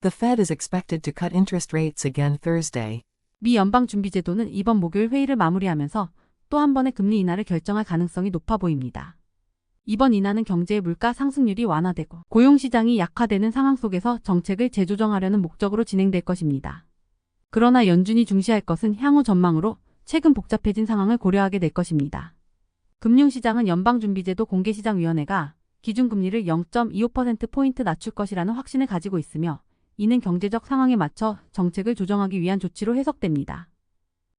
The Fed is expected to cut interest rates again Thursday. 미 연방준비제도는 이번 목요일 회의를 마무리하면서 또 한 번의 금리 인하를 결정할 가능성이 높아 보입니다. 이번 인하는 경제의 물가 상승률이 완화되고 고용시장이 약화되는 상황 속에서 정책을 재조정하려는 목적으로 진행될 것입니다. 그러나 연준이 중시할 것은 향후 전망으로 최근 복잡해진 상황을 고려하게 될 것입니다. 금융시장은 연방준비제도 공개시장위원회가 기준금리를 0.25%포인트 낮출 것이라는 확신을 가지고 있으며 이는 경제적 상황에 맞춰 정책을 조정하기 위한 조치로 해석됩니다.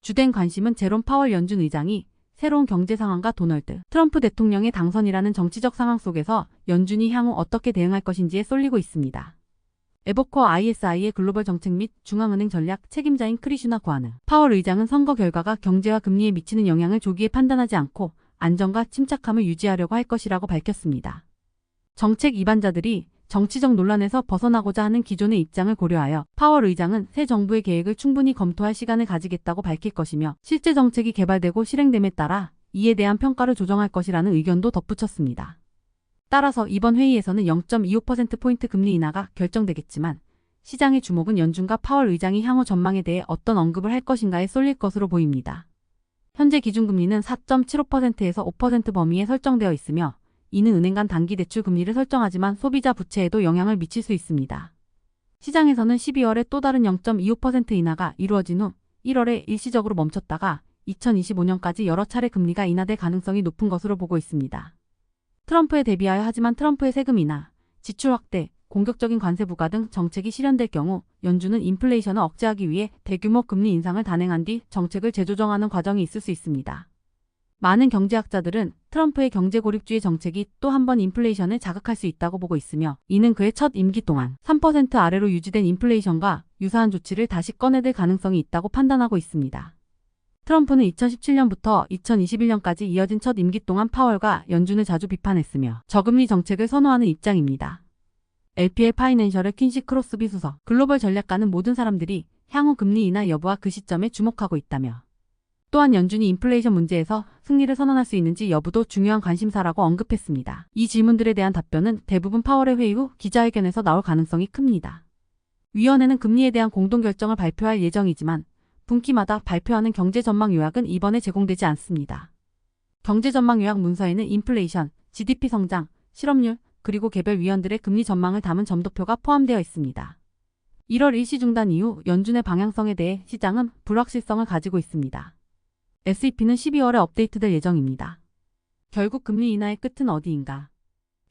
주된 관심은 제롬 파월 연준 의장이 새로운 경제 상황과 도널드 트럼프 대통령의 당선이라는 정치적 상황 속에서 연준이 향후 어떻게 대응할 것인지에 쏠리고 있습니다. 에버코어 ISI의 글로벌 정책 및 중앙은행 전략 책임자인 크리슈나 과느 파월 의장은 선거 결과가 경제와 금리에 미치는 영향을 조기에 판단하지 않고 안정과 침착함을 유지하려고 할 것이라고 밝혔습니다. 정책 이반자들이 정치적 논란에서 벗어나고자 하는 기존의 입장을 고려하여 파월 의장은 새 정부의 계획을 충분히 검토할 시간을 가지겠다고 밝힐 것이며 실제 정책이 개발되고 실행됨에 따라 이에 대한 평가를 조정할 것이라는 의견도 덧붙였습니다. 따라서 이번 회의에서는 0.25%포인트 금리 인하가 결정되겠지만 시장의 주목은 연준과 파월 의장이 향후 전망에 대해 어떤 언급을 할 것인가에 쏠릴 것으로 보입니다. 현재 기준금리는 4.75%에서 5% 범위에 설정되어 있으며 이는 은행 간 단기 대출 금리를 설정하지만 소비자 부채에도 영향을 미칠 수 있습니다. 시장에서는 12월에 또 다른 0.25% 인하가 이루어진 후 1월에 일시적으로 멈췄다가 2025년까지 여러 차례 금리가 인하될 가능성이 높은 것으로 보고 있습니다. 트럼프에 대비하여 하지만 트럼프의 세금 인하, 지출 확대, 공격적인 관세 부과 등 정책이 실현될 경우 연준은 인플레이션을 억제하기 위해 대규모 금리 인상을 단행한 뒤 정책을 재조정하는 과정이 있을 수 있습니다. 많은 경제학자들은 트럼프의 경제 고립주의 정책이 또 한 번 인플레이션을 자극할 수 있다고 보고 있으며 이는 그의 첫 임기 동안 3% 아래로 유지된 인플레이션과 유사한 조치를 다시 꺼내들 가능성이 있다고 판단하고 있습니다. 트럼프는 2017년부터 2021년까지 이어진 첫 임기 동안 파월과 연준을 자주 비판했으며 저금리 정책을 선호하는 입장입니다. LPL 파이낸셜의 퀸시 크로스비 수석, 글로벌 전략가는 모든 사람들이 향후 금리 인하 여부와 그 시점에 주목하고 있다며 또한 연준이 인플레이션 문제에서 승리를 선언할 수 있는지 여부도 중요한 관심사라고 언급했습니다. 이 질문들에 대한 답변은 대부분 파월의 회의 후 기자회견에서 나올 가능성이 큽니다. 위원회는 금리에 대한 공동결정을 발표할 예정이지만 분기마다 발표하는 경제 전망 요약은 이번에 제공되지 않습니다. 경제 전망 요약 문서에는 인플레이션, GDP 성장, 실업률, 그리고 개별 위원들의 금리 전망을 담은 점도표가 포함되어 있습니다. 1월 일시 중단 이후 연준의 방향성에 대해 시장은 불확실성을 가지고 있습니다. S&P는 12월에 업데이트될 예정입니다. 결국 금리 인하의 끝은 어디인가?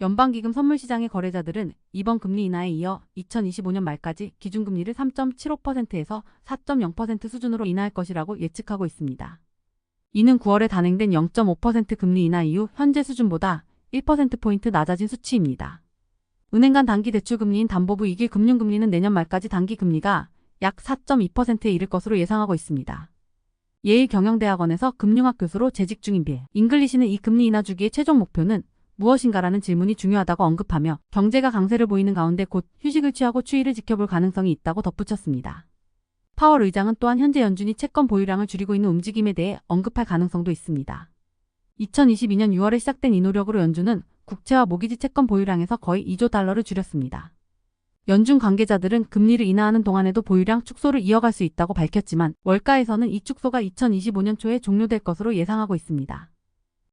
연방기금 선물시장의 거래자들은 이번 금리 인하에 이어 2025년 말까지 기준금리를 3.75%에서 4.0% 수준으로 인하할 것이라고 예측하고 있습니다. 이는 9월에 단행된 0.5% 금리 인하 이후 현재 수준보다 1%포인트 낮아진 수치입니다. 은행 간 단기 대출 금리인 담보부 2길 금융금리는 내년 말까지 단기 금리가 약 4.2%에 이를 것으로 예상하고 있습니다. 예일 경영대학원에서 금융학 교수로 재직 중인 빌 잉글리시는 이 금리 인하 주기의 최종 목표는 무엇인가라는 질문이 중요하다고 언급하며 경제가 강세를 보이는 가운데 곧 휴식을 취하고 추이를 지켜볼 가능성이 있다고 덧붙였습니다. 파월 의장은 또한 현재 연준이 채권 보유량을 줄이고 있는 움직임에 대해 언급할 가능성도 있습니다. 2022년 6월에 시작된 이 노력으로 연준은 국채와 모기지 채권 보유량에서 거의 2조 달러를 줄였습니다. 연준 관계자들은 금리를 인하하는 동안에도 보유량 축소를 이어갈 수 있다고 밝혔지만 월가에서는 이 축소가 2025년 초에 종료될 것으로 예상하고 있습니다.